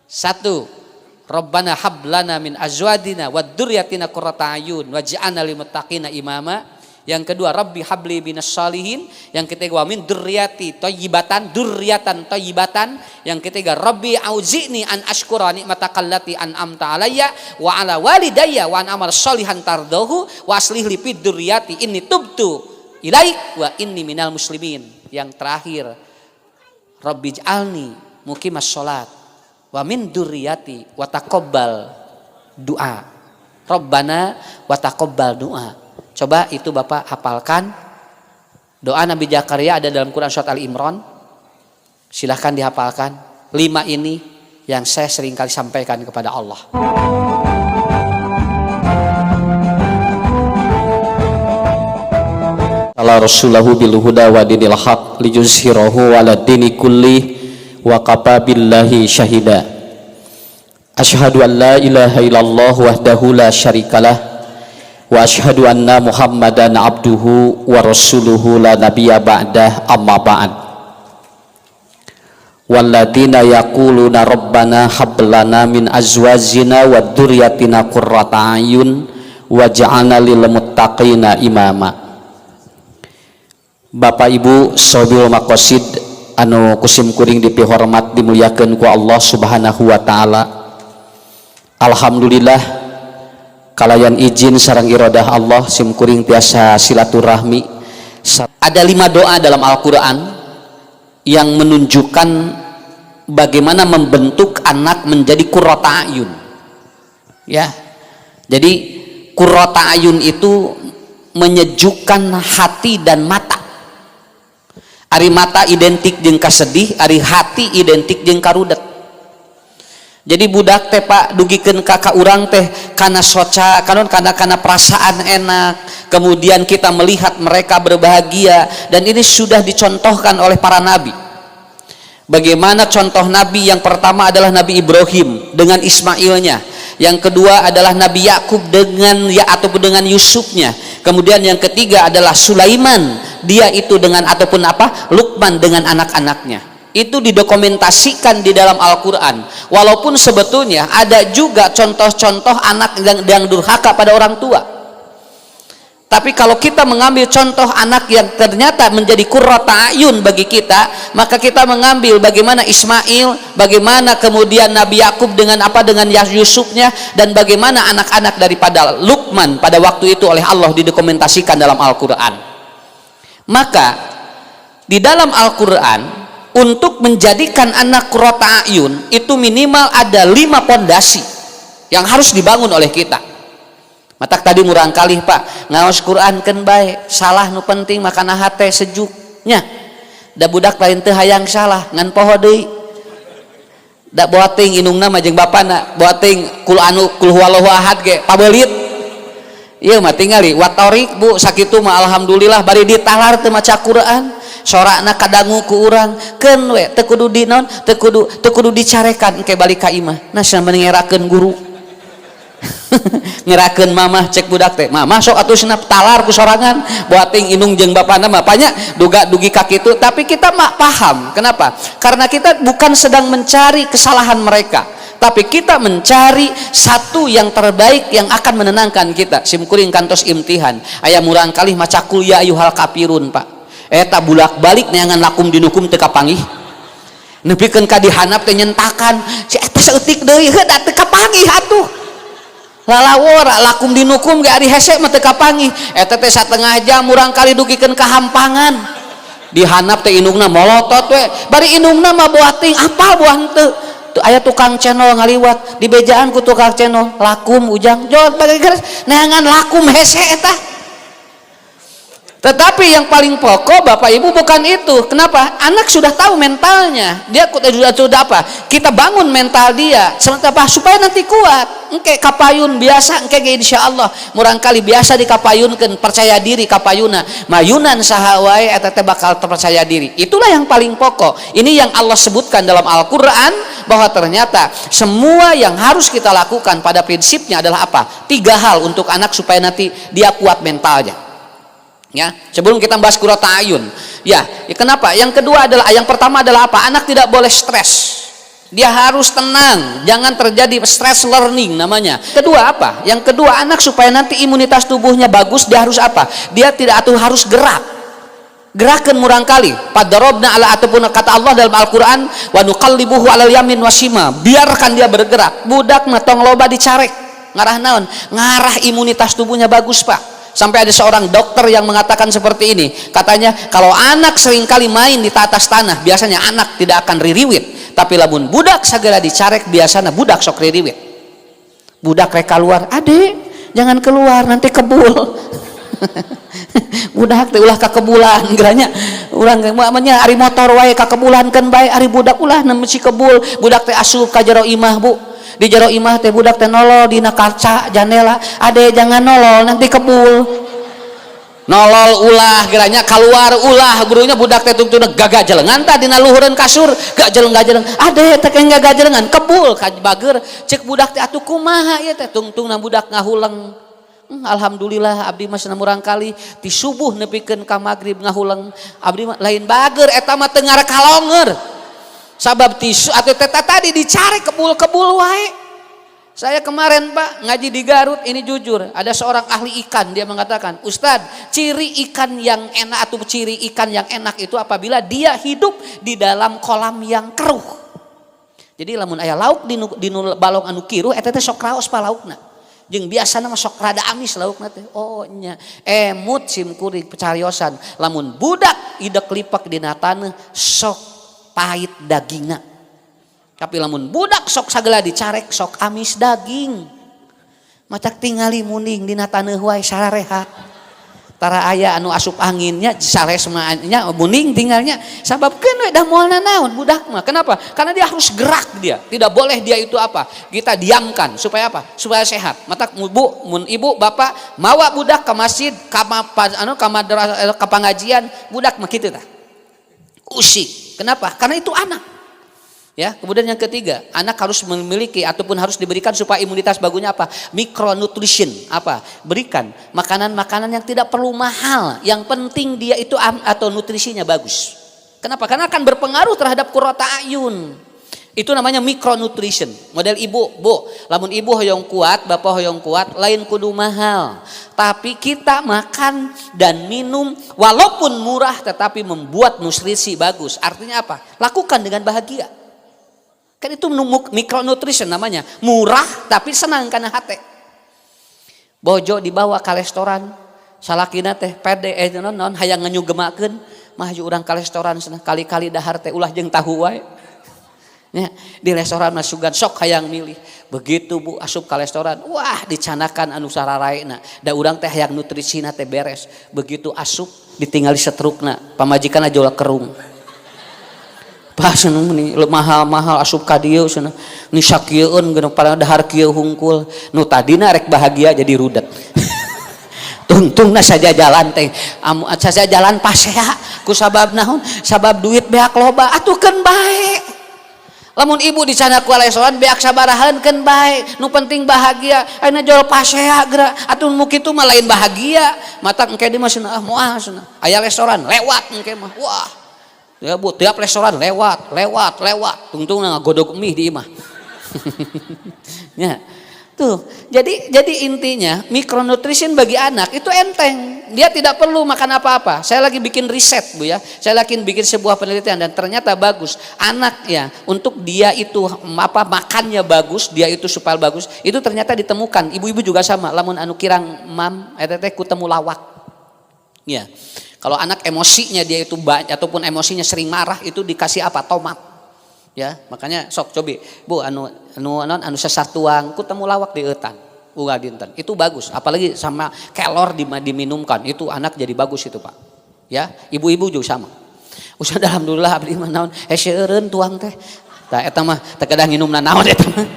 Satu, Rabbana hablana min azwadina wa dzurriyyatina qurrata ayun waj'alna lil muttaqina imama. Yang kedua, Rabbi habli minas shalihin. Yang ketiga, wa min dzurriyyati thayyibatan, dzurriyyatan thayyibatan. Yang ketiga, Rabbi auzi'ni an ashkura ni'mataka allati an'amta alayya wa ala walidayya wa an amal shalihan tardahu wa aslih li fid dzurriyyati inni tubtu ilaik wa inni minal muslimin. Yang terakhir, Rabbi ij'alni muqimas shalat wa min dzurriyyati wa taqabbal doa. Rabbana wa taqabbal doa. Coba itu Bapak hafalkan. Doa Nabi Zakaria ada dalam Quran surat Al-Imran. Silahkan dihafalkan. 5 ini yang saya seringkali sampaikan kepada Allah. Allah Rasulahu bil huda wa dinil haq liyuzhirahu ala dini kulli wa kafa billahi syahida. Asyhadu an la ilaha illallah wahdahu la syarikalah wa asyhadu anna Muhammadan abduhu wa rasuluhu la nabiyya ba'dah amma ba'd. Walladzina yaquluna rabbana hab lana min azwajina wa dzurriyyatina qurrata ayun waj'alna lil muttaqina imama. Bapak Ibu sahabil maqasid anu kusim kuring dipihormat dimuliakeun ku Allah Subhanahu wa taala. Alhamdulillah kalayan izin sareng iradah Allah simkuring tiasa silaturahmi. Ada 5 doa dalam Al-Quran yang menunjukkan bagaimana membentuk anak menjadi qurrata ayun. Ya, jadi qurrata ayun itu menyejukkan hati dan mata. Ari mata identik jeung kasedih, ari hati identik jeung karudet. Jadi budak teh Pak dugikeun ka urang teh kana soca kana perasaan enak, kemudian kita melihat mereka berbahagia, dan ini sudah dicontohkan oleh para nabi. Bagaimana contoh nabi? Yang pertama adalah Nabi Ibrahim dengan Ismailnya, yang kedua adalah Nabi Yakub dengan dengan Yusufnya, kemudian yang ketiga adalah Sulaiman, dia itu dengan Luqman dengan anak-anaknya. Itu didokumentasikan di dalam Al-Quran. Walaupun sebetulnya ada juga contoh-contoh anak yang durhaka pada orang tua, tapi kalau kita mengambil contoh anak yang ternyata menjadi qurrata ayun bagi kita, maka kita mengambil bagaimana Ismail, bagaimana kemudian Nabi Yakub dengan Yusufnya, dan bagaimana anak-anak daripada Luqman pada waktu itu oleh Allah didokumentasikan dalam Al-Quran. Maka di dalam Al-Quran, untuk menjadikan anak qurrata ayun itu minimal ada 5 pondasi yang harus dibangun oleh kita. Matak tadi murang kali Pak ngaos Quran kan baik, salah nu penting makana hate sejuknya. Da budak lain teu hayang salah ngan poho deui. Da boating inungna mah jeung bapana, boating kul huwallahu ahad ge pabeulit. Ieu mah tingali watorik Bu sakitu mah alhamdulillah bari ditalar teu maca Quran. Sorakna kadangu ku urang keun we teu kudu dinaon teu kudu dicarekan engke balik ka imah. Nah sampeun ngerakeun guru. Ngerakeun mamah cek budak teh. Mamah sok atuh cenah talar ku sorangan. Boating inung jeung bapana mah panya duga-dugi ka kitu, tapi kita mah paham. Kenapa? Karena kita bukan sedang mencari kesalahan mereka, tapi kita mencari satu yang terbaik yang akan menenangkan kita. Simkuring kantos imtihan aya murang kalih maca qul ya ayyuhal kafirun Pak. Eta bulak balik neangan lakum dinukum teu kapanggih, nepikeun ka dihanap teh nyentakan si eta saeutik deui heuh da teu kapanggih atuh lalawor lakum dinukum ge ari hese mah teu kapanggih. Eta teh satengah jam urang kali dugikeun ka hampangan dihanap teh inungna molotot we, bari inungna mah boating apal buah henteu tuh aya tukang cenol ngaliwat di bejaan ku tukang cenol lakum ujang jot bagi geus neangan lakum hese eta. Tetapi yang paling pokok Bapak Ibu bukan itu. Kenapa? Anak sudah tahu mentalnya, dia sudah apa? Kita bangun mental dia seperti apa supaya nanti kuat. Engke kapayun biasa engke insya Allah murang kali biasa dikapayunkeun percaya diri kapayuna mayunan saha wae eta teh bakal terpercaya diri. Itulah yang paling pokok. Ini yang Allah sebutkan dalam Al-Qur'an bahwa ternyata semua yang harus kita lakukan pada prinsipnya adalah apa? 3 hal untuk anak supaya nanti dia kuat mentalnya. Ya, sebelum kita bahas qurrata ayun, ya, kenapa? Yang kedua adalah, yang pertama adalah apa? Anak tidak boleh stres. Dia harus tenang, jangan terjadi stress learning namanya. Kedua apa? Yang kedua, anak supaya nanti imunitas tubuhnya bagus, dia harus apa? Dia tidak harus gerak. Gerakan murang kali. Padarobna ala, ataupun kata Allah dalam Al-Qur'an, wa nuqallibuhu alal yamin wasima. Biarkan dia bergerak. Budak mah tong loba dicarek. Ngarah naon? Ngarah imunitas tubuhnya bagus, Pak. Sampai ada seorang dokter yang mengatakan seperti ini. Katanya kalau anak seringkali main di atas tanah, biasanya anak tidak akan ririwit. Tapi lamun budak segera dicarek, biasanya budak sok ririwit. Budak rek keluar, adek jangan keluar nanti kebul. Budak teh ulah ka kebulan geranya. Urang mamanya ari motor wae ka kebulan kan bae, ari budak ulah nemen si kebul. Budak teh asup ka jero imah, Bu. Di jero imah teh budak teh nolol dina kaca jendela, ade jangan nolol nanti kebul. Nolol ulah geranya keluar ulah gurunya budak teh tungtuna gagajelengan tah dina luhureun kasur gajeleng-gajeleng, ade teh engga gajelengan kebul ka bager. Cek budak teh atuh kumaha ieu teh, tungtungna budak ngahuleng. Alhamdulillah abdi mah cenah murang kali ti subuh nepikeun ka magrib ngahuleng. Abdi mah lain bager eta mah teu ngara kalonger. Sabab tisu atau teta tadi dicari kebul-kebul wae. Saya kemarin Pak ngaji di Garut, ini jujur, ada seorang ahli ikan, dia mengatakan, Ustadz, ciri ikan yang enak atau ciri ikan yang enak itu apabila dia hidup di dalam kolam yang keruh. Jadi lamun aya lauk di balong anu kiruh eta teh sok raos pa laukna. Jeung biasana mah sok rada amis laukna teh. Oh nya, emut sim kuring pecariosan. Lamun budak idek lipak dina taneuh sok pahit dagingna. Tapi lamun budak sok sagala dicarek sok amis daging. Macak tingali muning dina taneuh wae sarehat. Tara aya anu asup anginnya sares nya muning tinggalnya. Sababkeun we dah moalna naon budak mah. Kenapa? Karena dia harus gerak dia. Tidak boleh dia itu apa? Kita diamkan supaya apa? Supaya sehat. Mata ibu bapak mawa budak ke masjid, ka pangajian, budak mah kitu tah. Usik. Kenapa? Karena itu anak. Ya, kemudian yang ketiga, anak harus memiliki ataupun harus diberikan supaya imunitas bagusnya apa? Micronutrition. Apa? Berikan makanan-makanan yang tidak perlu mahal, yang penting dia itu atau nutrisinya bagus. Kenapa? Karena akan berpengaruh terhadap qurrata ayun. Itu namanya micronutrition. Model ibu, Bu, lamun ibu hoyong kuat, bapak hoyong kuat, lain kudu mahal. Tapi kita makan dan minum walaupun murah tetapi membuat nutrisi bagus. Artinya apa? Lakukan dengan bahagia. Kan itu micronutrition namanya. Murah tapi senang karena hati. Bojo dibawa ke restoran, salakina teh pede non hayang nganyugemakeun, mah ju urang ka restoran cenah kali-kali dahar teh ulah jeung tahu wae. Ya, di restoran mah sugan sok hayang milih. Begitu Bu asup ka restoran, wah dicanakan anu sararaena. Da urang teh hayang nutrisina teh beres. Begitu asup ditinggali setrukna, pamajikanna jola kerung. Pas nih mahal-mahal asup ka dieu cenah ni sakieueun geuna pada dahar kieu hungkul nu tadina rek bahagia jadi rudet. Tungtungna saja jalan teh saja jalan pasea ku sabab naon sabab duit beak loba atuhkeun bae. Lamun ibu dicana ku restoran beak sabaraheunkeun bae nu penting bahagia ayeuna jual pasea geura atuh mu kitu mah lain bahagia mata engke di mah cenah moal cenah aya restoran lewat engke mah wah. Ya Bu, tiap restoran lewat. Tungtung ngagodog mie di imah. Ya. Tuh, jadi intinya mikronutrition bagi anak itu enteng. Dia tidak perlu makan apa-apa. Saya lagi bikin riset Bu ya. Saya lagi bikin sebuah penelitian dan ternyata bagus. Anak ya, untuk dia itu apa makannya bagus, dia itu supaya bagus. Itu ternyata ditemukan. Ibu-ibu juga sama. Lamun anu kirang mam, eta teh kutemu lawak. Ya. Kalau anak emosinya dia itu banyak ataupun emosinya sering marah itu dikasih apa? Tomat. Ya, makanya sok cobi. Bu anu sesatuan ku temu lawak di eutan. Uga dinten. Itu bagus, apalagi sama kelor diminumkan. Itu anak jadi bagus itu, Pak. Ya, ibu-ibu juga sama. Usah alhamdulillah abdi mah naon heseureun tuang teh. Tah eta mah teu kedah nginumna naon eta mah.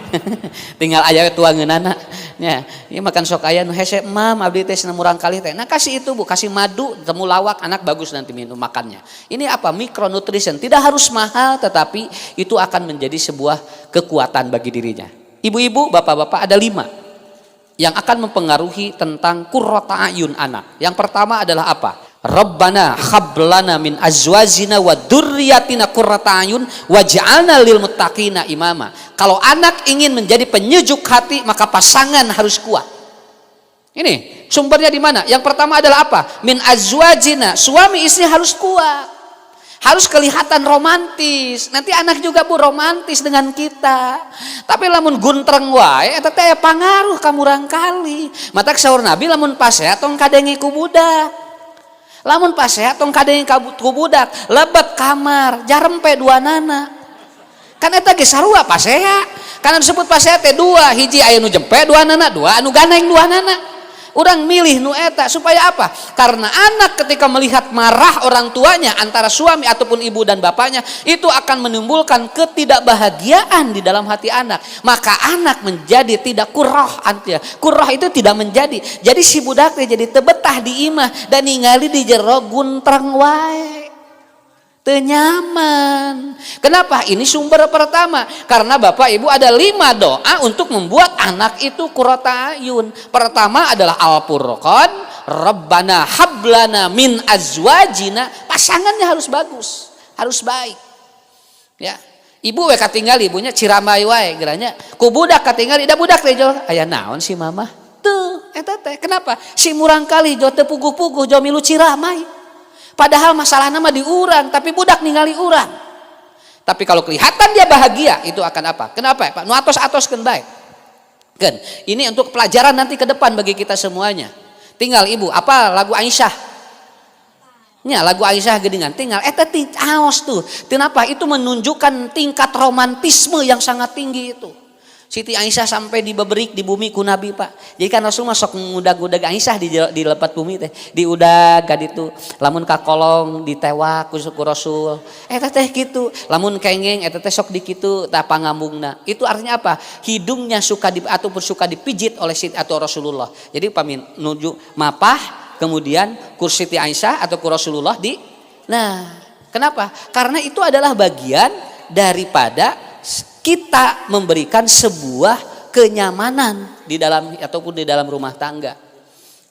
Tinggal aya tuangeunana. Nya, ieu makan sok aya nu hese mam abdi teh cenah murang kali teh. Nah kasih itu Bu, kasih madu, temu lawak anak bagus nanti minum makannya. Ini apa? Micronutrition. Tidak harus mahal tetapi itu akan menjadi sebuah kekuatan bagi dirinya. Ibu-ibu, bapak-bapak ada 5 yang akan mempengaruhi tentang qurrata ayun anak. Yang pertama adalah apa? Rabbana hablana min azwajina wa dzurriyyatina qurrata ayun waj'alna lil muttaqina imama. Kalau anak ingin menjadi penyejuk hati, maka pasangan harus kuat. Ini sumbernya di mana? Yang pertama adalah apa? Min azwajina, suami istri harus kuat. Harus kelihatan romantis. Nanti anak juga bu romantis dengan kita. Tapi lamun guntreng wae eta teh pangaruh ka murang kali. Matak saur Nabi lamun pasea tong kadenge ku budak. Lamun pasea tong kadenge ku budak, lebet kamar, jarempe dua nana. Kan eta ge sarua pasea. Kan disebut pasea teh dua, hiji aya nu jempe dua nana, dua anu ganeng dua nana. Urang milih nu eta supaya apa? Karena anak ketika melihat marah orang tuanya, antara suami ataupun ibu dan bapaknya, itu akan menimbulkan ketidakbahagiaan di dalam hati anak. Maka anak menjadi tidak kurroh, kurroh itu tidak menjadi. Jadi si budak jadi tebetah di imah dan ningali di jero guntreng wae. Teu nyaman. Kenapa? Ini sumber pertama. Karena Bapak Ibu ada 5 doa untuk membuat anak itu qurrata ayun. Pertama adalah Al-Furqan, Rabbana hablana min azwajina. Pasangannya harus bagus, harus baik. Ya. Ibu we katinggal ibunya ciramai wae geranya. Ku budak katinggal da budak teh jol. Aya naon si mama? Tuh, eta teh. Kenapa? Si murang kali jo teu puguh-puguh jo milu ciramai. Padahal masalahnya mah di urang, tapi budak ningali urang. Tapi kalau kelihatan dia bahagia, itu akan apa? Kenapa ya Pak? Nu atos-atoskeun bae. Kan? Ini untuk pelajaran nanti ke depan bagi kita semuanya. Tinggal ibu, apa lagu Aisyah? Nya lagu Aisyah gedengan. Tinggal eta aos tuh. Kenapa? Itu menunjukkan tingkat romantisme yang sangat tinggi itu. Siti Aisyah sampai dibeberik di bumi ku Nabi Pak. Jadi kan Rasul masuk ngudag-ngudag Aisyah di lepat bumi teh. Diudag kaditu. Lamun ka kolong ditewak ku Rasul. Eta teh kitu. Lamun kengeng eta teh sok dikitu tah pangambungna. Itu artinya apa? Hidungnya suka ataupun suka dipijit oleh Siti atau Rasulullah. Jadi pamin nuju mapah kemudian ku Siti Aisyah atau ku Rasulullah di. Nah, kenapa? Karena itu adalah bagian daripada kita memberikan sebuah kenyamanan di dalam ataupun di dalam rumah tangga.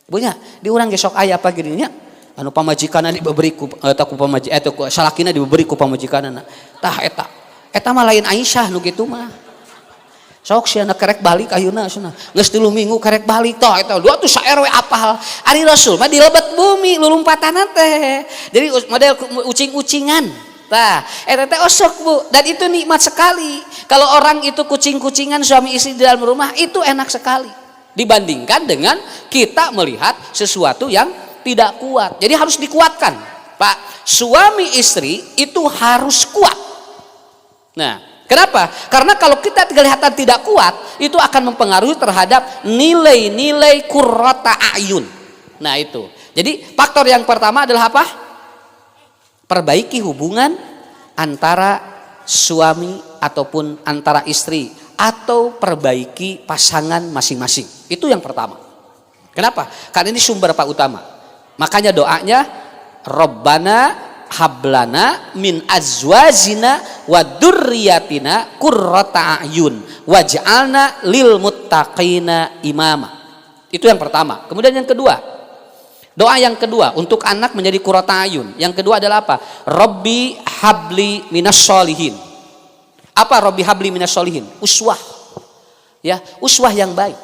Ibunya, di urang gesok aya apa gininya? Anu pamajikanna diberi ku eta ku pamajikan eta ku salakina diberi ku pamajikanna. Tah eta mah lain Aisyah nu kitu mah. Sok sia kerek balik ayeuna cenah. Geus 3 minggu kerek balik tah eta dua tuh sa-RW apal. Ari Rasul mah di lebat bumi lulumpatana teh. Jadi model ucing-ucingan. Nah, eta teh osok Bu, dan itu nikmat sekali. Kalau orang itu kucing-kucingan suami istri di dalam rumah itu enak sekali. Dibandingkan dengan kita melihat sesuatu yang tidak kuat. Jadi harus dikuatkan, Pak. Suami istri itu harus kuat. Nah, kenapa? Karena kalau kita kelihatan tidak kuat, itu akan mempengaruhi terhadap nilai-nilai qurrata ayun. Nah, itu. Jadi faktor yang pertama adalah apa? Perbaiki hubungan antara suami ataupun antara istri atau perbaiki pasangan masing-masing. Itu yang pertama. Kenapa? Karena ini sumber Pak utama. Makanya doanya Rabbana hablana min azwajina wa dzurriyyatina qurrata ayun waj'alna lil muttaqina imama. Itu yang pertama. Kemudian yang kedua, doa yang kedua untuk anak menjadi qurrata ayun. Yang kedua adalah apa? Rabbi habli minas sholihin. Apa Rabbi habli minas sholihin? Uswah. Ya, uswah yang baik.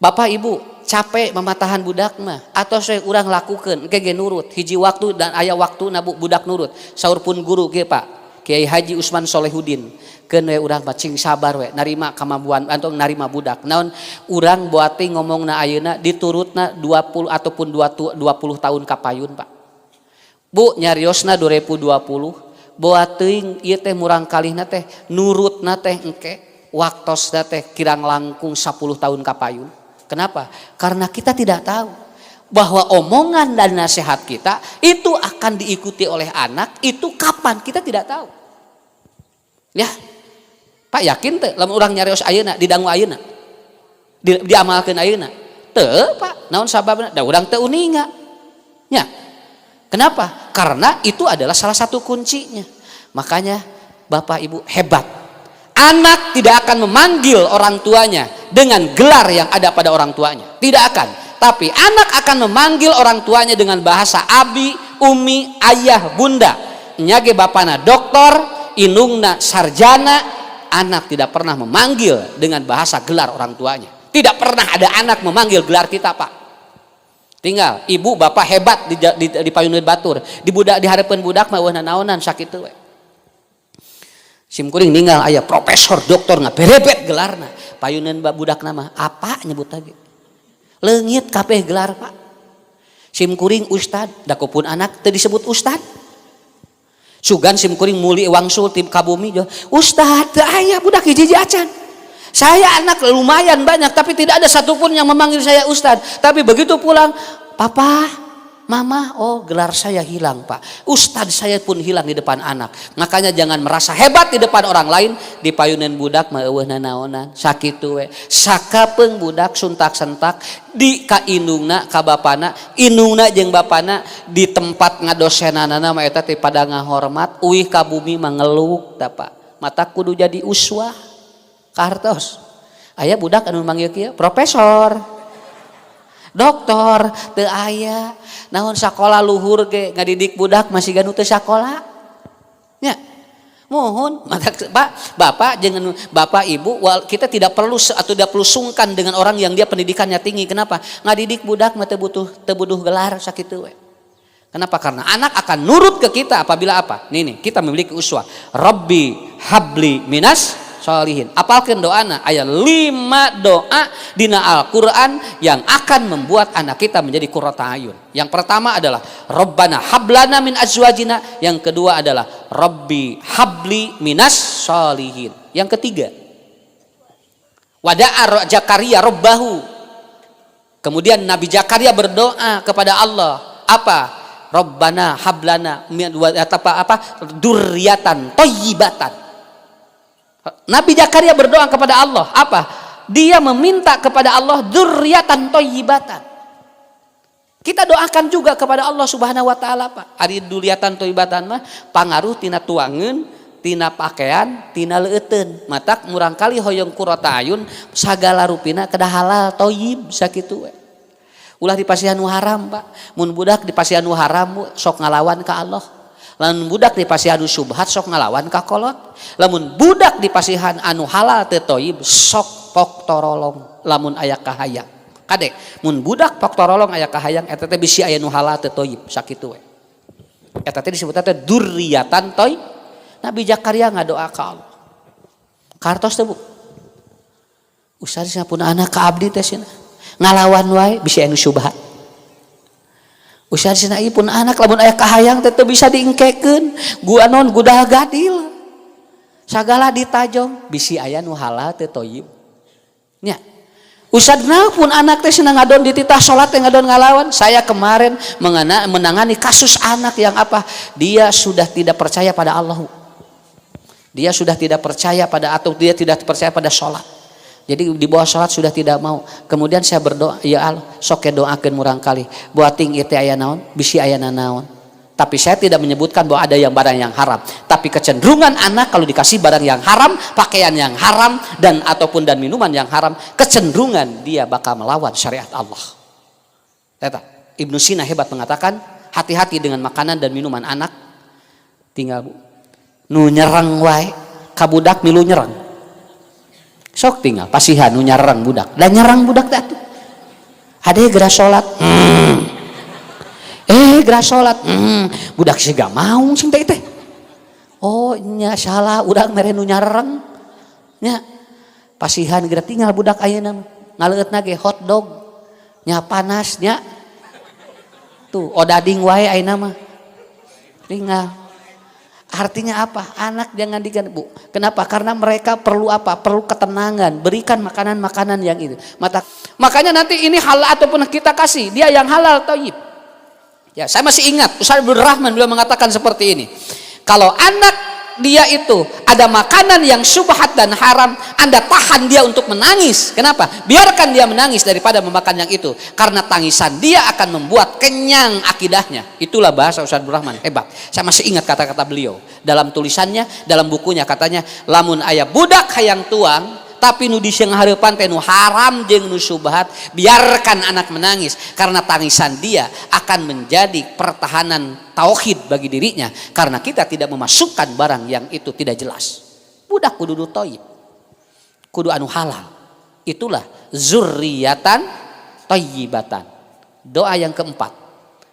Bapak Ibu capek mematahan budak mah atau saya urang lakukeun engke ge nurut. Hiji waktu dan aya waktu nabu budak nurut. Saur pun guru ge Pak Kiai Haji Usman Solehudin. Keun we urang cing sabar we narima kamabuan atau narima budak. Naon urang boa teh ngomongna ayeuna diturutna 20 ataupun 20 tahun kapayun Pak. Bu nyariosna 2020 boa teuing ieu teh murang kalihna teh nurutna teh engke waktosna teh kirang langkung 10 tahun kapayun. Kenapa? Karena kita tidak tahu bahwa omongan dan nasihat kita itu akan diikuti oleh anak itu kapan kita tidak tahu. Ya. Pak yakin teh lamun urang nyarios ayeuna didangu ayeuna diamalkeun ayeuna teu Pak naon sababna da urang teu uninga nya kenapa karena itu adalah salah satu kuncinya. Makanya Bapak Ibu hebat, anak tidak akan memanggil orang tuanya dengan gelar yang ada pada orang tuanya, tidak akan. Tapi anak akan memanggil orang tuanya dengan bahasa abi, umi, ayah, bunda. Nyage bapana doktor, indungna sarjana. Anak tidak pernah memanggil dengan bahasa gelar orang tuanya. Tidak pernah ada anak memanggil gelar kita, Pak. Tinggal ibu bapak hebat di payuneun batur, di harapan budak mah naonan sakitu we. Sim kuring ninggal aya profesor doktor ngaberebet gelarna. Payuneun budak nama apa nyebut lagi? Leungit kabeh gelar, Pak. Sim kuring ustad, dakupun anak teu disebut ustad. Sugan sim kuring muli wangsul tim kabumi jo. Ustad teu aya budak hiji-hiji acan. Saya anak lumayan banyak tapi tidak ada satupun yang memanggil saya ustad. Tapi begitu pulang, papa, mama, oh gelar saya hilang, Pak. Ustad saya pun hilang di depan anak. Makanya jangan merasa hebat di depan orang lain. Di payuneun budak mah eueuh nanaonan sakitu we. Sakapeung budak suntak-sentak di ka indungna ka bapana, indungna jeung bapana di tempat ngadosenanana mah eta teh pada ngahormat, uih ka bumi mah ngeluk da, Pak. Mata kudu jadi uswah. Kartos. Aya budak anu manggil kieu profesor. Doktor teu aya. Naon sakola luhur ge ngadidik budak masih ganu teu sakola. Nya. Mohon Pak, Bapak jangan Bapak Ibu, kita tidak perlu atau tidak perlu sungkan dengan orang yang dia pendidikannya tinggi. Kenapa? Ngadidik budak mah teu butuh gelar sakitu we. Kenapa? Karena anak akan nurut ke kita apabila apa? Nih kita memiliki uswah. Rabbi habli minas sholihin. Apalkan doana ayat 5 doa dina Al-Quran yang akan membuat anak kita menjadi qurrata ayun. Yang pertama adalah Rabbana hablana min azwajina. Yang kedua adalah Rabbi habli minas sholihin. Yang ketiga wada'a Zakaria Rabbahu. Kemudian Nabi Zakaria berdoa kepada Allah. Apa? Rabbana hablana durriyatan thayyibatan. Nabi Zakaria berdoa kepada Allah. Apa? Dia meminta kepada Allah dzurriatan thayyibatan. Kita doakan juga kepada Allah Subhanahu wa taala, Pak. Ari dzurriatan thayyibatan mah pangaruh tina tuangeun, tina pakaian, tina leuteun. Matak murang kali hoyong qurrata ayun sagala rupina kedah halal thayyib sakitu we. Ulah dipasihan nu haram, Pak. Mun budak dipasihan nu haram sok ngalawan ka Allah. Lamun budak dipasihan anu subhat sok ngalawan ka kolot. Lamun budak dipasihan anu halal teu thayyib sok pok torolong lamun aya kahayang. Kadek mun budak pok torolong aya kahayang eta teh bisi aya nu halal teu thayyib sakitu we. Eta teh disebutna teh dzurriatan thayyib. Nabi Zakaria ngadoa ka Allah. Kartos teh Bu. Ustaz sampun anak ka abdi teh cenah. Ngalawan wae bisi anu subhat. Usaha cenah ieu pun anak lamun aya kahayang teh teu bisa diengkekeun. Gua non gudah gadil. Sagala ditajong bisi aya nu halal teu thayyib. Nya. Usadna pun anak teh cenah ngadon di titah salat teh ngadon ngalawan. Saya kemarin menangani kasus anak yang apa? Dia sudah tidak percaya pada Allah. Dia sudah tidak percaya pada atau dia tidak percaya pada salat. Jadi di bawah sholat sudah tidak mau. Kemudian saya berdoa, ya Allah, sok doakeun murang kali. Buating ieu teh aya naon, bisi aya naon. Tapi saya tidak menyebutkan bahwa ada yang barang yang haram. Tapi kecenderungan anak kalau dikasih barang yang haram, pakaian yang haram dan minuman yang haram, kecenderungan dia bakal melawan syariat Allah. Eta, Ibnu Sina hebat mengatakan, hati-hati dengan makanan dan minuman anak. Tinggal Bu, nu nyerang wae, ka budak milu nyerang. Sok tinggal pasihan nu nyerang budak. Dan nyerang budak teh atuh. Hade geura salat. Geura salat. Budak siga mau cing teh teh. Oh nya salah urang mere nu nyerang. Nya pasihan geura tinggal budak ayeuna ngaleutna ge hotdog. Nya panas nya. Tuh odading wae ayeuna mah. Tinggal. Artinya apa? Anak jangan diganti, Bu. Kenapa? Karena mereka perlu apa? Perlu ketenangan. Berikan makanan-makanan yang itu. Makanya nanti ini halal ataupun kita kasih dia yang halal thayyib. Ya, saya masih ingat Ustaz Abdul Rahman beliau mengatakan seperti ini. Kalau anak dia itu ada makanan yang subhat dan haram, Anda tahan dia untuk menangis. Kenapa? Biarkan dia menangis daripada memakan yang itu. Karena tangisan dia akan membuat kenyang akidahnya. Itulah bahasa Ustaz Abdul Rahman, hebat. Saya masih ingat kata-kata beliau dalam tulisannya, dalam bukunya katanya, lamun aya budak hayang tuang tapi nu disieun hareupan teh nu haram jeung nu syubhat, biarkan anak menangis karena tangisan dia akan menjadi pertahanan tauhid bagi dirinya karena kita tidak memasukkan barang yang itu tidak jelas. Budak kudu nu thayyib, kudu anu halal. Itulah zurriyatan thayyibatan. Doa yang keempat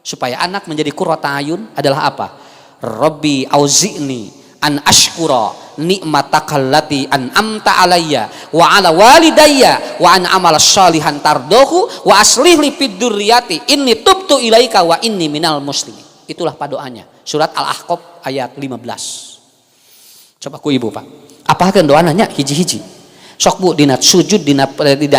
supaya anak menjadi qurrata ayun adalah apa? Rabbi auzi'ni an ashkura nikmatakallati an'amta alayya wa ala walidayya wa an amala shalihan tardohu wa aslih li fid dzurriyyati inni tubtu ilaika wa inni minal muslimin. Itulah doanya. Surat Al-Ahqaf ayat 15. Coba ku ibu Pak. Apakeun doana nya hiji-hiji. Sok Bu dina sujud dina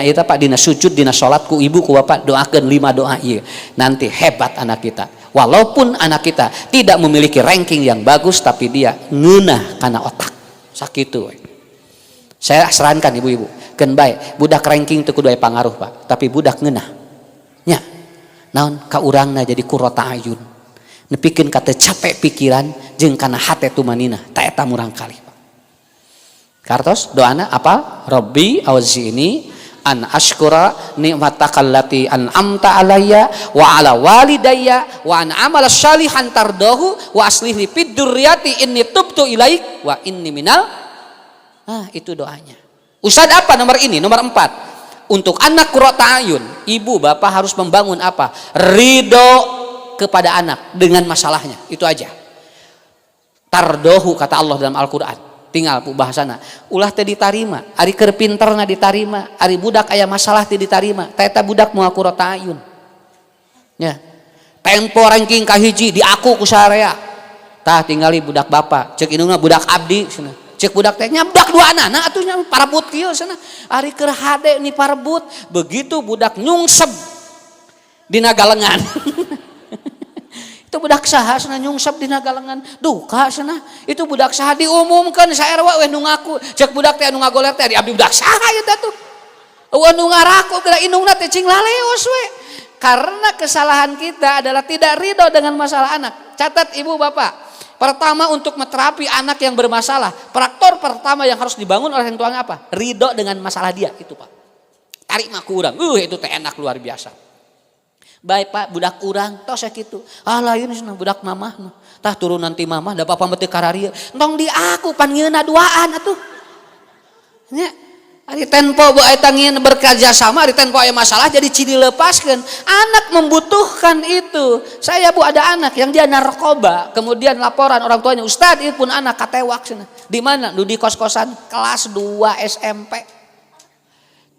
eta Pak dina sujud dina salat ku ibu ku bapak doakeun 5 doa ieu. Nanti hebat anak kita. Walaupun anak kita tidak memiliki ranking yang bagus tapi dia ngeunah kana otak. Sakitu we. Saya sarankan ibu-ibu, keun bae budak ranking teu kudu aya pangaruh Pak, tapi budak ngeunah. Nya. Naon ka urangna jadi qurrata ayun. Nepikeun ka teu capek pikiran jeung kana hate tumanina. Ta eta murang kali Pak. Kartos doana apa? Rabbi auzi'ni an ashkura nikmatakallati an'amta alayya wa ala walidayya wa an amala shalihan tardahu wa aslih li fid dzurriyyati inni tubtu ilaik wa inni minal. Itu doanya. Ustaz apa nomor ini? Nomor 4. Untuk anak qurrata ayun, ibu bapak harus membangun apa? Ridho kepada anak dengan masalahnya. Itu aja. Tardahu kata Allah dalam Al-Qur'an. Tinggal pu bahasana ulah teh ditarima ari keur pinterna ditarima ari budak aya masalah teh ditarima tah eta budak moal qurrata ayun nya tempo ranking kahiji diaku ku sarea tah tingali budak bapak ceuk indungna budak abdi cenah ceuk budak teh nya budak duana nah atuh nya parebut kieu cenah ari keur hade ni parebut begitu budak nyungsep dina galengan itu budak saha cenah nyungsep dina galengan duka cenah itu budak saha diumumkeun saerwa we nu ngaku ceuk budak teh anu ngagoler teh abdi budak saha eta tuh anu ngaraku geura indungna teh cing laleos we karena kesalahan kita adalah tidak ridho dengan masalah anak. Catat ibu bapak, pertama untuk meterapi anak yang bermasalah, faktor pertama yang harus dibangun oleh orang tuanya apa? Ridho dengan masalah dia itu Pak. Tarik mah kurang itu teh enak luar biasa. Baik Pak, budak kurang tos sakitu. Lain cenah budak mamah tah turunan ti mamah da papa mah teu kararieu. Tong di aku pan ngeuna duaan atuh. Nya ari tempo bu eta ngieun bekerja sama, ari tempo aya masalah jadi cidi lepaskeun. Anak membutuhkan itu. Saya Bu ada anak yang dia narkoba, kemudian laporan orang tuanya, "Ustaz, ieu pun anak katewak cenah." Di mana? Di kos-kosan kelas 2 SMP.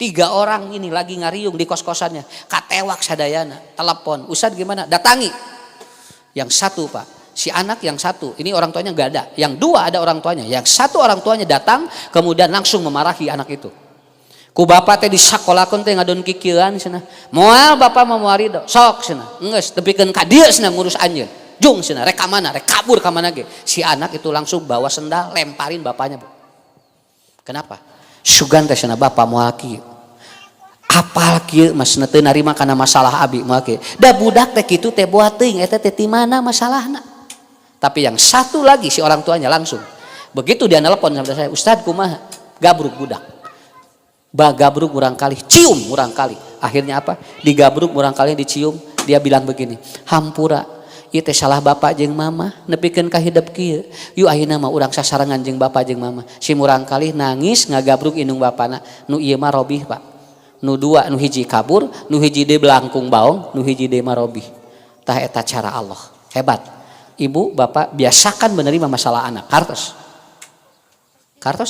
3 orang ini lagi ngariung di kos-kosannya, katewak sadayana, telepon, "Ustaz gimana?" Datangi. Yang satu Pak, si anak yang satu, ini orang tuanya nggak ada. Yang 2 ada orang tuanya. Yang satu orang tuanya datang, kemudian langsung memarahi anak itu. Ku bapak teh di sakolahkeun teh ngadon kikieuan cenah. Moal bapak mah moal ridho, sok cenah. Geus tepikeun ka dieu cenah ngurus anjeun. Jung cenah, rek ka mana? Rek kabur ka mana ge. Si anak itu langsung bawa sendal lemparin bapaknya, Bu. Kenapa? Sugan teh cenah bapak moal kieu. Apal kieu masna teu narima kana masalah abi moal kieu. Da budak teh kitu teh buat teuing eta teh ti mana masalahna. Tapi yang satu lagi si orang tuanya langsung. Begitu dia nelpon sama saya, "Ustaz kumaha?" Gabruk budak. Gabruk urang kali, cium urang kali. Akhirnya apa? Digabruk urang kali dicium, dia bilang begini, "Hampura, ieu teh salah bapak jeung mama, nepikeun ka hidup kieu. Yu ayeuna mah urang sasarangan jeung bapak jeung mama." Si urang kali nangis ngagabruk indung bapana. Nu ieu mah robih, Pak. Nu 2 nu hiji kabur, nu hiji de belangkung baong, nu hiji de mah robih. Tah eta cara Allah. Hebat. Ibu, bapak biasakan menerima masalah anak. Kartos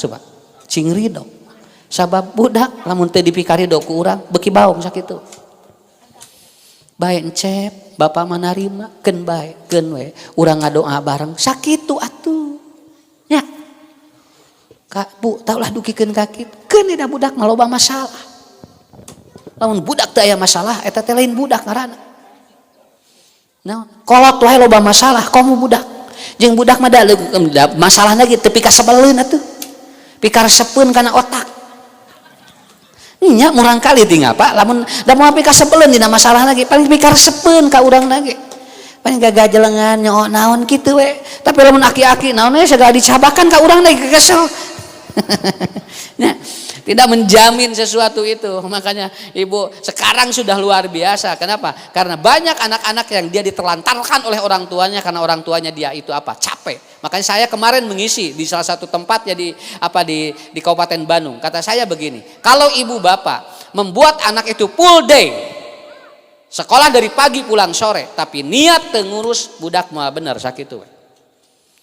Pak. Cing ridho. Sabab budak lamun teu dipikari do ku urang beuki baong sakitu. Bae encep, bapak mah narima, keun bae, keun we. Urang ngadoa bareng sakitu atuh. Nya. Kak, Bu, taulah dukikeun ka kitu. Keun dina budak mah loba masalah. Lamun budak teu aya masalah, eta teh lain budak ngaranna. Nah, kolot wae loba masalah, komo budak. Jeung budak mah da masalahna ge teu pika sabaleun atuh. Pika resepeun kana otak. Nya murang kali tinggal Pak, lamun da moal pika sabaleun dina masalah lagi, paling pika resepeun ka urang lagi. Paling gagajelengan nyo naon kitu we. Tapi lamun aki-aki naon we segala dicabakan ka urang lagi kesel. Nah, tidak menjamin sesuatu itu. Makanya ibu sekarang sudah luar biasa. Kenapa? Karena banyak anak-anak yang dia ditelantarkan oleh orang tuanya karena orang tuanya dia itu apa? Capek. Makanya saya kemarin mengisi di salah satu tempat ya di Kabupaten Bandung. Kata saya begini, kalau ibu bapak membuat anak itu full day, sekolah dari pagi pulang sore, tapi niat ngurus budak mah bener sakitu.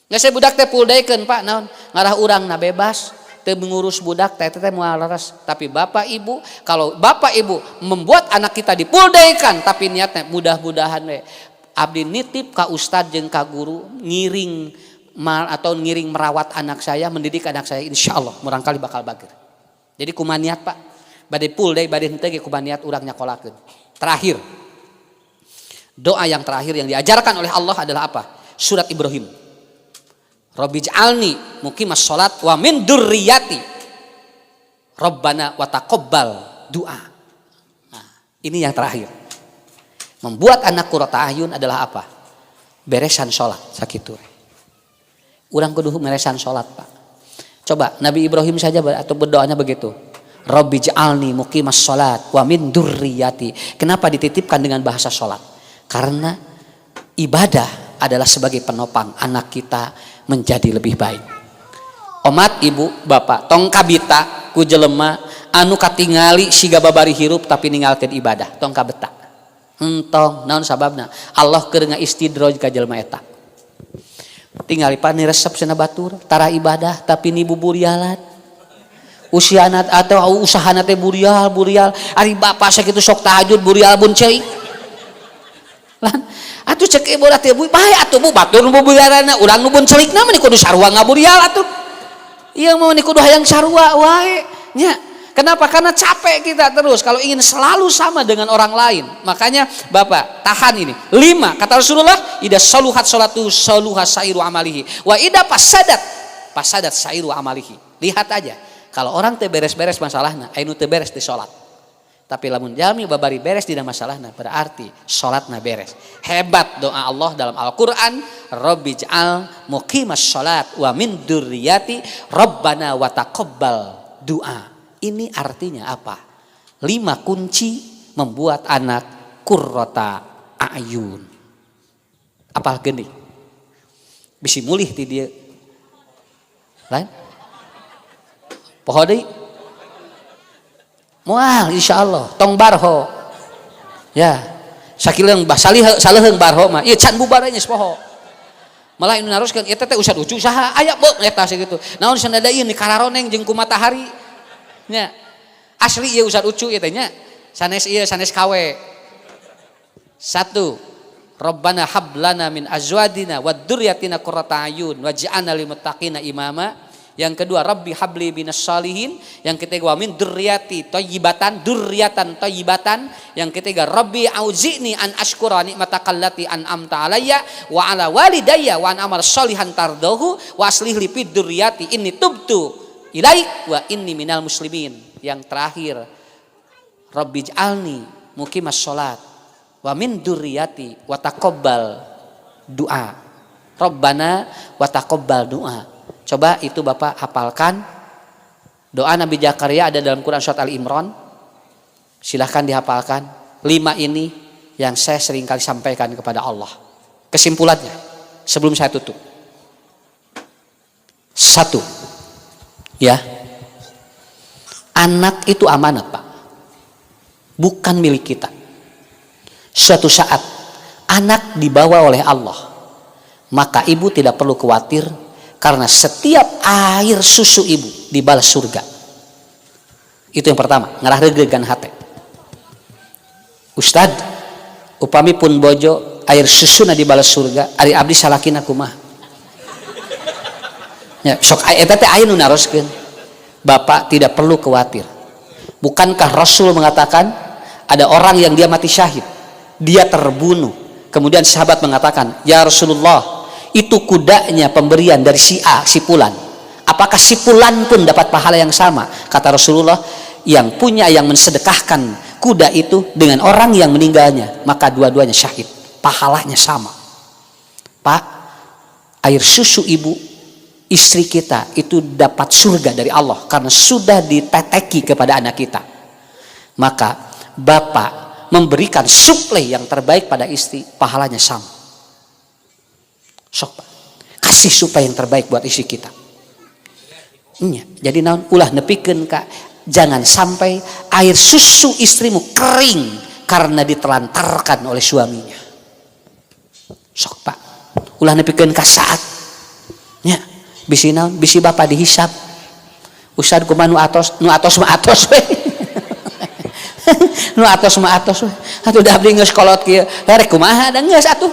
Nggak saya budak teh full day kan Pak, naon ngarah urang na bebas, teu mengurus budak teh moal laras. Tapi bapak ibu, kalau bapak ibu membuat anak kita di full day kan, tapi niatnya mudah-mudahan we abdi nitip ka ustad jeung ka guru ngiring merawat anak saya, mendidik anak saya, insya Allah murang kali bakal bagir. Jadi kumaha niat Pak, bade full day bade henteu ge kumaha niat urang nyakolakeun. Terakhir, doa yang terakhir yang diajarkan oleh Allah adalah apa? Surat Ibrahim. Rabbij'alni muqimas shalat wa min dzurriyyati. Rabbana wa taqabbal doa. Nah, ini yang terakhir. Membuat anak qurrata ayun adalah apa? Beresan salat sakitu. Urang kudu meresan salat Pak. Coba Nabi Ibrahim saja atau berdoanya begitu. Rabbij'alni muqimas shalat wa min dzurriyyati. Kenapa dititipkan dengan bahasa salat? Karena ibadah adalah sebagai penopang anak kita menjadi lebih baik. Omat ibu bapak tong kabita ku jelema anu katingali siga babari hirup tapi ninggalkeun ibadah tong kabeta. Entong naon sababna? Allah keur ngaistidraj ka jelema eta. Tingali pani resep cenah batur tara ibadah tapi ni buburialan. Usiana atau usahana teh burial ari bapak sakitu sok tahajud burial bun ceuing. Lan atuh cek ibu teh bu bae atuh bu batur nu buburialana urang nu bun celikna mah kudu sarua ngaburial atuh. Ieu mah kudu hayang sarua wae nya. Kenapa? Karena capek kita terus kalau ingin selalu sama dengan orang lain. Makanya Bapak tahan ini. 5 kata Rasulullah, ida saluhat salatu saluha sairu amalihi wa ida pasadat sairu amalihi. Lihat aja kalau orang teu beres-beres masalahna anu teu beres di salat. Tapi lamun jalmi babari beres dina masalahna berarti salatna beres. Hebat doa Allah dalam Al-Qur'an, Rabbij'al muqimas shalat wa min dzurriyyati Rabbana wa taqabbal doa. Ini artinya apa? 5 kunci membuat anak qurrata ayun. Apal geni? Bisi mulih ti dieu. Lain? Poho deui? Moal insyaallah tong barho. Ya, sakileung saleheung barho mah ieu can bubar nya poho. Malah inu naroskeun eta teh usah lucu saha aya beuk eta sakitu. Naon sanada ieu ni kararoneng jeung ku matahari. Nya asli ieu usah lucu ieu teh nya. Sanes ieu sanes kawe. 1 Rabbana hablana min azwadina wad dzurriyyatina qurrata ayun waj'alna lil muttaqina imama. Yang kedua Rabbi habli minas shalihin. Yang ketiga wa min dzurriyyati thayyibatan dzurriyyatan thayyibatan. Yang ketiga Rabbi auzi'ni an ashkura ni'mataka allati an'amta alayya wa ala walidayya wa an amal shalihan tardahu wa aslih li fid dzurriyyati inni tubtu ilaik wa inni minal muslimin. Yang terakhir Rabbij'alni muqimas shalat wa min dzurriyyati wa taqabbal doa. Rabbana wa taqabbal doa. Coba itu Bapak hafalkan. Doa Nabi Zakaria ada dalam Quran surat Al-Imran. Silahkan dihafalkan. 5 ini yang saya sering kali sampaikan kepada Allah. Kesimpulannya sebelum saya tutup. 1. Ya. Anak itu amanat, Pak. Bukan milik kita. Suatu saat anak dibawa oleh Allah. Maka ibu tidak perlu khawatir karena setiap air susu ibu dibalas surga. Itu yang pertama, ngarah regegan hate. Ustad, upami pun bojo air susuna dibalas surga, ari abdi salakina kumaha? Ya, sok eta teh aya nu naroskeun. Bapak tidak perlu khawatir. Bukankah Rasul mengatakan ada orang yang dia mati syahid, dia terbunuh. Kemudian sahabat mengatakan, "Ya Rasulullah, itu kudanya pemberian dari si A, si Fulan. Apakah si Fulan pun dapat pahala yang sama?" Kata Rasulullah, yang punya yang mensedekahkan kuda itu dengan orang yang meninggalnya, maka dua-duanya syahid, pahalanya sama. Pak, air susu ibu istri kita itu dapat surga dari Allah karena sudah diteteki kepada anak kita, maka bapak memberikan suplai yang terbaik pada istri, pahalanya sama. Sok Pak, kasih suplai yang terbaik buat istri kita. Jadi naon ulah nepikeun Kak, jangan sampai air susu istrimu kering karena ditelantarkan oleh suaminya. Sok Pak, ulah nepikeun ka saat nya bisi naon, bisi bapak dihisab. Ustad kumaha nu atos mah atos we. Nu atos mah atos we. Atuh da abdi geus kolot kieu, rek kumaha da geus atuh.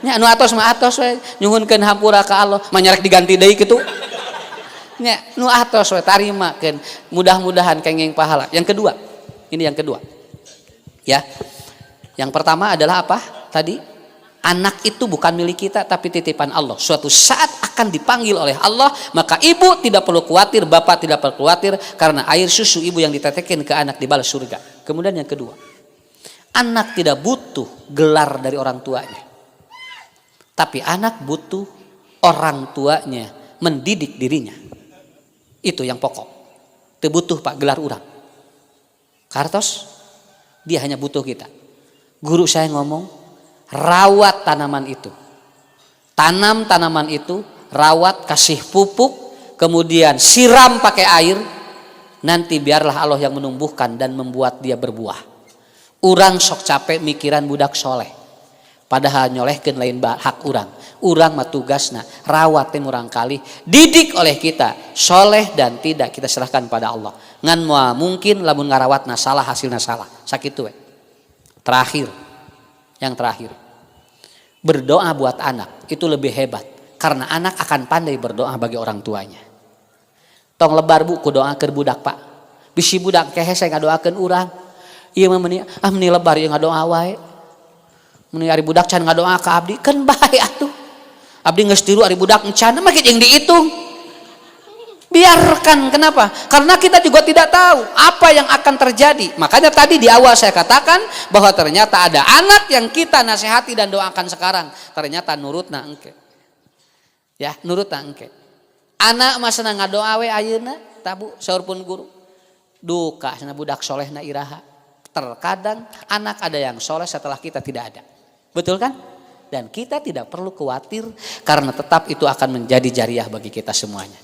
Nya nu atos mah atos we, nyuhunkeun hampura ka Allah, manyarek diganti deui kitu. Nya nu atos we tarimakeun, mudah-mudahan kenging pahala. Yang kedua, ini yang kedua. Ya. Yang pertama adalah apa? Tadi anak itu bukan milik kita tapi titipan Allah. Suatu saat akan dipanggil oleh Allah, maka ibu tidak perlu khawatir, bapak tidak perlu khawatir karena air susu ibu yang ditetekin ke anak dibalas surga. Kemudian yang kedua, anak tidak butuh gelar dari orang tuanya. Tapi anak butuh orang tuanya mendidik dirinya. Itu yang pokok. Teu butuh Pak gelar urang. Kartos dia hanya butuh kita. Guru saya ngomong, rawat tanaman itu. Tanam tanaman itu, rawat, kasih pupuk, kemudian siram pakai air. Nanti biarlah Allah yang menumbuhkan dan membuat dia berbuah. Urang sok capek mikiran budak soleh. Padahal nyolehkeun lain hak urang. Urang mah tugasna rawat teh murang kali, didik oleh kita, soleh dan tidak kita serahkan pada Allah. Ngan moal mungkin lamun ngarawatna salah hasilna salah. Sakitu we. Terakhir, yang terakhir, berdoa buat anak itu lebih hebat karena anak akan pandai berdoa bagi orang tuanya. Tong lebar bu ku doakeun budak Pak. Bisi budak kehese ngadoakeun urang. Ieu mah meuni lebar ieu ngadoa wae. Meuni ari budak can ngadoa ka abdi kan bae atuh. Abdi geus tilu ari budak encan mah yang dihitung. Biarkan, kenapa? Karena kita juga tidak tahu apa yang akan terjadi. Makanya tadi di awal saya katakan bahwa ternyata ada anak yang kita nasihati dan doakan sekarang, ternyata nurutna engke. Ya, nurutna engke. Anak mah senang ngadoa we ayeuna, tabu saur pun guru. Duka cenah budak solehna iraha. Terkadang anak ada yang soleh setelah kita tidak ada. Betul kan? Dan kita tidak perlu khawatir karena tetap itu akan menjadi jariah bagi kita semuanya.